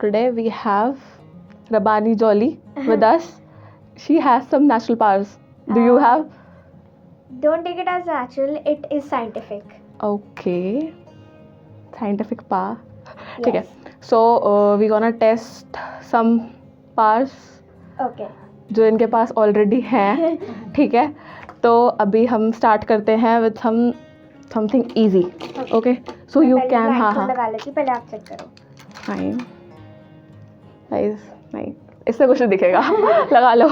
today we have Rabani Jolly with us. She has some natural powers. Do you have? Don't take it as natural, it is scientific. Okay. Scientific power. Yes. ठीक है. So we gonna test some powers Okay. जो इनके पास already हैं. ठीक है. तो अभी हम स्टार्ट करते हैं with something easy. Okay. So you can. हाँ हाँ. लगा लेती, पहले आप चेक करो. Fine. Guys, नहीं. इससे कुछ नहीं दिखेगा. लगा लो.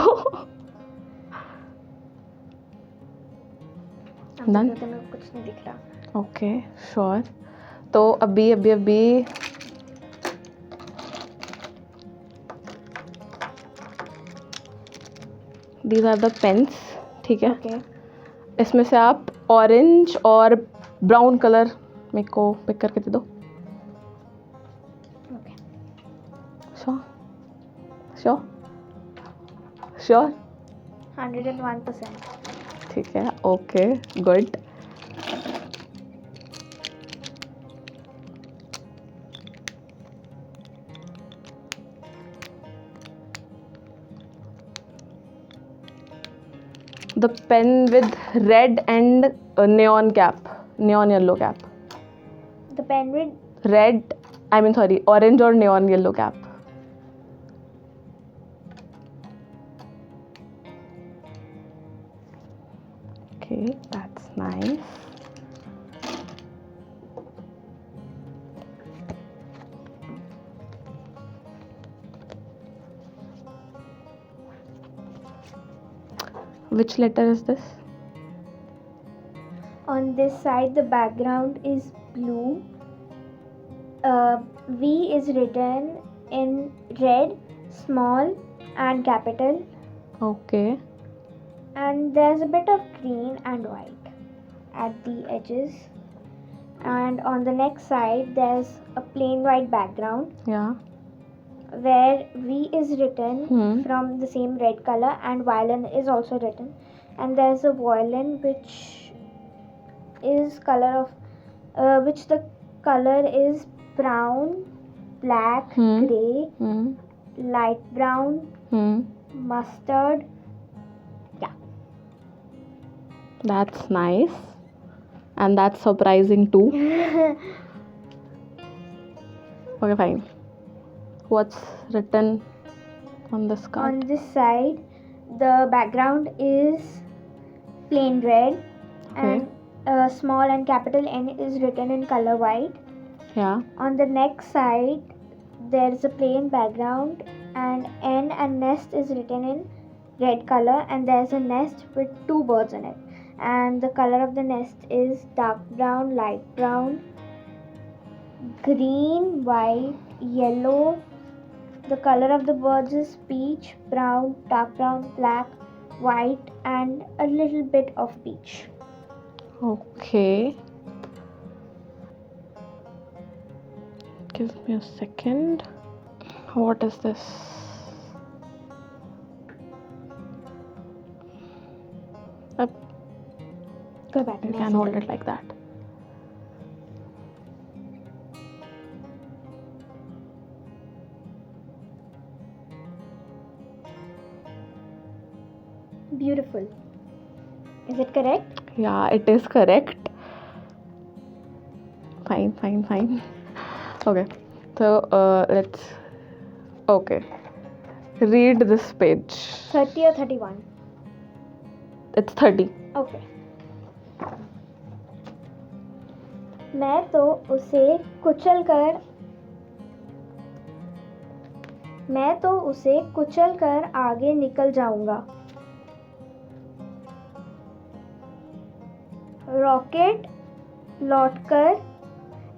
Done? तो मेरे को कुछ नहीं दिख रहा. Okay sure. तो अभी दीज आर द पेन्स. ठीक है. Okay. इसमें से आप ऑरेंज और ब्राउन कलर मेरे को पिक करके दे दो. Okay. श्योर 101%. ठीक है. Okay good. The pen with red and neon yellow cap. The pen with orange or neon yellow cap. Okay, that's nice. Which letter is this? on this side the background is blue. V is written in red, small and capital, Okay. and there's a bit of green and white at the edges, and on the next side there's a plain white background Yeah. where V is written Hmm. from the same red color, and violin is also written, and there's a violin which is which the color is brown, black, Hmm. grey, Hmm. light brown, Hmm. mustard. That's nice. And that's surprising too. Okay, fine. What's written on this On card? this side the background is plain red, and small and capital N is written in color white. Yeah. On the next side there is a plain background, and N and nest is written in red color, and there's a nest with two birds in it, and the color of the nest is dark brown, light brown, green, white, yellow. The color of the birds is peach, brown, dark brown, black, white, and a little bit of peach. Okay. Give me a second. What is this? Up. Go back. You can hold it like that. Beautiful. Is it correct? Yeah, it is correct. Fine. Okay. So let's. Okay. Read this page. 30 or 31? It's 30. Okay. मैं तो उसे कुचल कर आगे निकल जाऊंगा.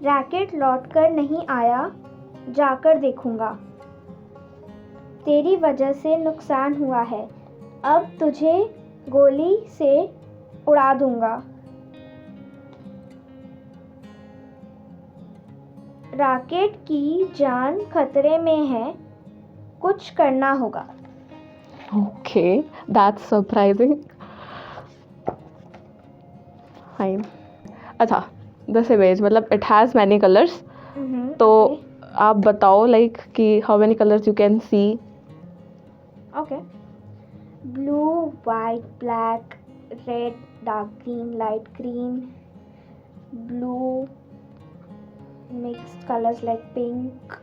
Racket लौटकर नहीं आया, जाकर देखूंगा. तेरी वजह से नुकसान हुआ है, अब तुझे गोली से उड़ा दूंगा. रैकेट की जान खतरे में है, कुछ करना होगा. Okay, that's surprising. Fine. अच्छा, this image मतलब it has many colors. तो आप बताओ लाइक कि how many colours you can see. Okay. Blue, white, black, red, dark green, light green, blue, mixed colors like pink,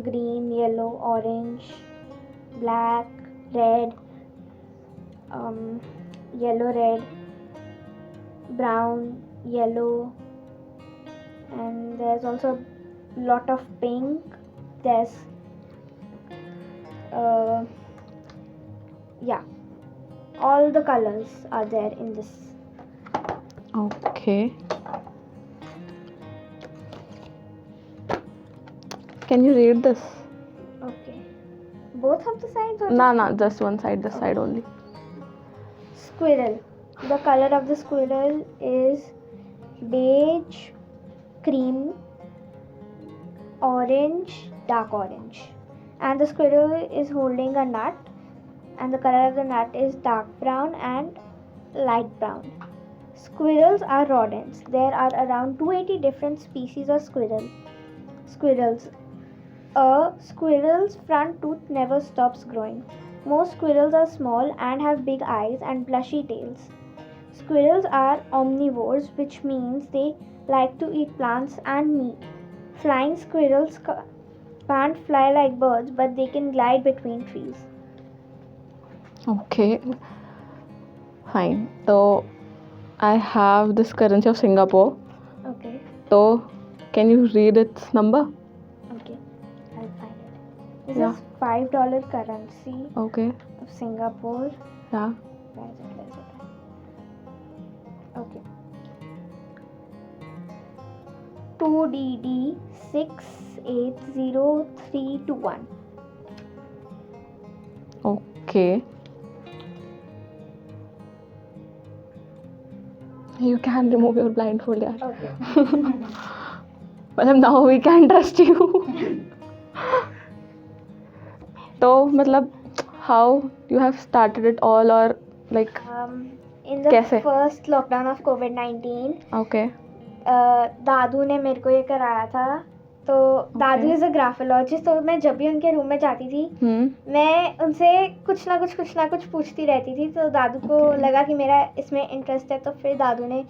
green, yellow, orange, black, red, yellow, red, brown, yellow, and there's also a lot of pink. There's yeah, all the colors are there in this. Okay. Can you read this? Okay, both of the sides or No, just one side, this side only. Squirrel. The color of the squirrel is beige, cream, orange, dark orange, and the squirrel is holding a nut, and the color of the nut is dark brown and light brown. Squirrels are rodents. There are around 280 different species of squirrels. A squirrel's front tooth never stops growing. Most squirrels are small and have big eyes and bushy tails. Squirrels are omnivores, which means they like to eat plants and meat. Flying squirrels can't fly like birds, but they can glide between trees. Okay. Fine. So I have this currency of Singapore. Okay, So can you read its number? okay, I'll find it. This Yeah. is $5 currency Okay. of Singapore. Yeah. Where is it? Okay. 2DD 680321. Okay. You can remove your blindfold, yaar. Okay. मतलब now we can trust you. तो मतलब how you have started it all or like In the कैसे? first lockdown of COVID-19, okay. दादू ने मेरे को ये कराया था. तो दादू इज अ ग्राफोलॉजिस्ट. तो मैं जब भी उनके रूम में जाती थी, मैं उनसे कुछ ना कुछ पूछती रहती थी. तो दादू को लगा कि मेरा इसमें इंटरेस्ट है, तो फिर दादू ने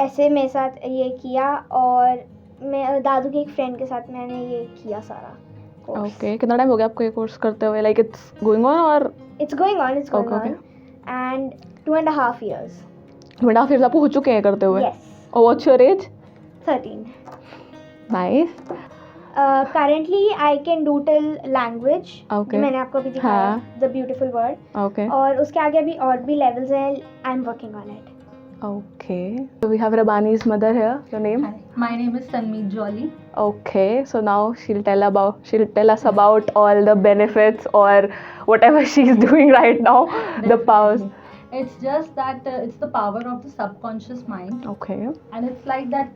ऐसे मेरे साथ ये किया, और मैं दादू की एक फ्रेंड के साथ मैंने ये किया सारा कोर्स. ओके. कितना टाइम हो गया आपको ये कोर्स करते हुए? लाइक इट्स गोइंग ऑन और it's going on Okay. And 2.5 years. 2.5 years आपको हो चुके हैं करते हुए? Yes, और what's your age? 13. Nice. Currently I can do till language. Okay. जो मैंने आपको अभी दिखाया, हाँ. the beautiful word. ओके. और उसके आगे अभी और भी levels हैं. I'm working on it. Okay. So we have Rabani's mother here. Your name? Hi, my name is Tanmeet Jolly. Okay. So now she'll tell us about all the benefits or whatever she's doing right now. The powers. It's just that it's the power of the subconscious mind, Okay. and it's like that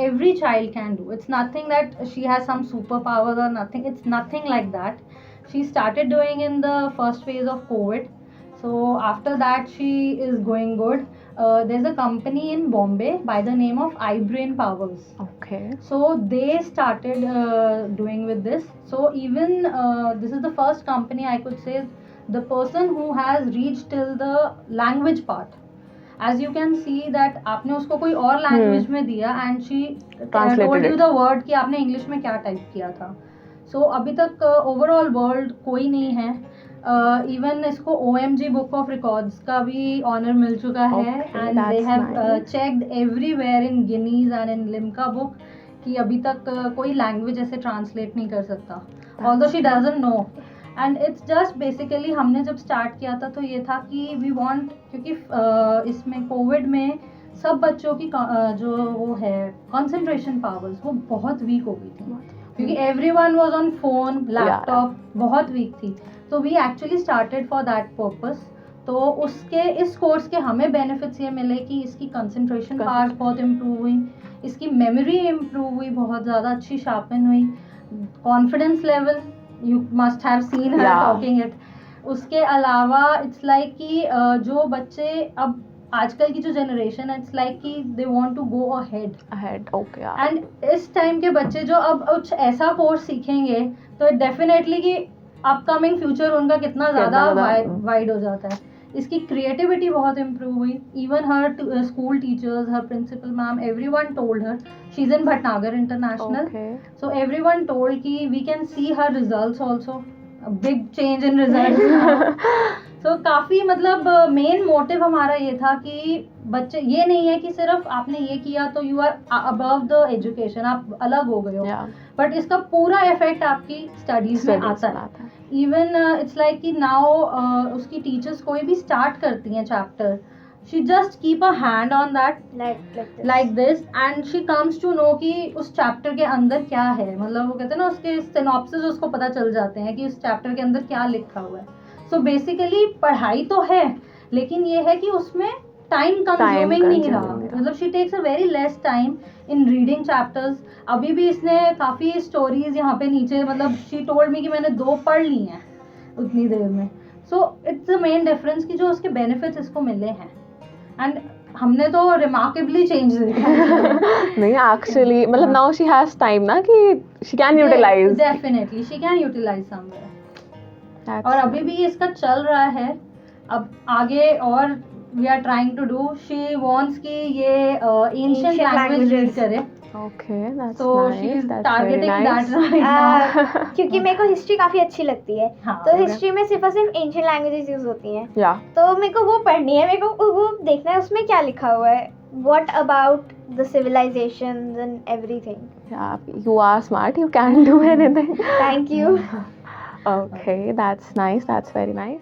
every child can do. It's nothing that she has some superpowers or nothing. It's nothing like that. She started doing in the first phase of COVID. So after that she is going good. There's a company in Bombay by the name of iBrain Powers. Okay. So they started doing with this. So even this is the first company I could say, the person who has reached till the language part. As you can see that आपने उसको कोई और language में दिया and she Translated told you it. the word कि आपने English में क्या type किया था. So अभी तक overall world कोई नहीं है. Even इसको OMG Book of Records का भी honor मिल चुका है. Okay, And they that's have nice. checked everywhere in Guinness and in Limca book कि अभी तक कोई language ऐसे translate नहीं कर सकता. Although she doesn't know. And it's just basically हमने जब स्टार्ट किया था तो ये था कि वी वांट, क्योंकि इसमें कोविड में सब बच्चों की जो वो है कंसंट्रेशन पावर्स वो बहुत वीक हो गई थी, क्योंकि everyone was on phone laptop, बहुत वीक थी. तो we actually started for that purpose. तो उसके इस कोर्स के हमें बेनिफिट्स ये मिले कि इसकी कंसंट्रेशन पावर बहुत इम्प्रूव हुई, इसकी मेमोरी इम्प्रूव हुई, बहुत ज़्यादा अच्छी शार्पन हुई, confidence level you must have seen her talking it. उसके अलावा it's like कि जो बच्चे अब आजकल की जो जनरेशन है, इट्स लाइक कि they want to go ahead. Ahead. Okay. Yeah. And इस टाइम के बच्चे जो अब कुछ ऐसा कोर्स सीखेंगे तो डेफिनेटली कि अपकमिंग फ्यूचर उनका कितना ज़्यादा वाइड हो जाता है. इसकी क्रिएटिविटी बहुत इम्प्रूव हुई. Even her school teachers, her principal ma'am, everyone told her, she is in Bhatnagar International, Okay. So everyone told कि we can see her results also, big change in results. तो काफ़ी मतलब मेन मोटिव हमारा ये था कि बच्चे, ये नहीं है कि सिर्फ आपने ये किया तो you are above the education, आप अलग हो गए हो, Yeah. बट इसका पूरा इफेक्ट आपकी स्टडीज में आता है. इवन इट्स लाइक कि नाउ उसकी टीचर्स कोई भी स्टार्ट करती हैं chapter, she just keep a hand on that like this and she comes to know कि उस चैप्टर के अंदर क्या है. मतलब वो कहते हैं ना, उसके सिनॉप्सिस उसको पता चल जाते हैं कि उस चैप्टर के अंदर क्या लिखा हुआ है. सो बेसिकली पढ़ाई तो है, लेकिन ये है कि उसमें टाइम कंज्यूमिंग नहीं रहा. मतलब she takes a very less time in reading chapters. अभी भी इसने काफ़ी स्टोरीज यहाँ पे नीचे, मतलब शी टोल्ड मी कि मैंने 2 पढ़ ली हैं उतनी देर में. So it's the main difference कि जो उसके बेनिफिट्स इसको मिले हैं. एंड हमने तो रिमार्केबली चेंज देखा है. नहीं, एक्चुअली मतलब नाउ शी हैज टाइम ना कि she can utilise. Definitely she can utilise somewhere. और अभी भी इसका चल रहा है. अब आगे और we are trying to do, she wants कि ये एंशिएंट लैंग्वेज रीड करे. Okay, that's So nice. she is That's targeting very nice. that right now. क्योंकि मेरे को हिस्ट्री काफ़ी अच्छी लगती है, हाँ, तो okay. हिस्ट्री में सिर्फ और सिर्फ एंशिएंट लैंग्वेजेस यूज होती हैं. Yeah. तो मेरे को वो पढ़नी है, मेरे को वो देखना है उसमें क्या लिखा हुआ है. What about the civilizations and everything? Yeah. You are smart. You can do anything. Thank you. Okay, that's nice. That's very nice.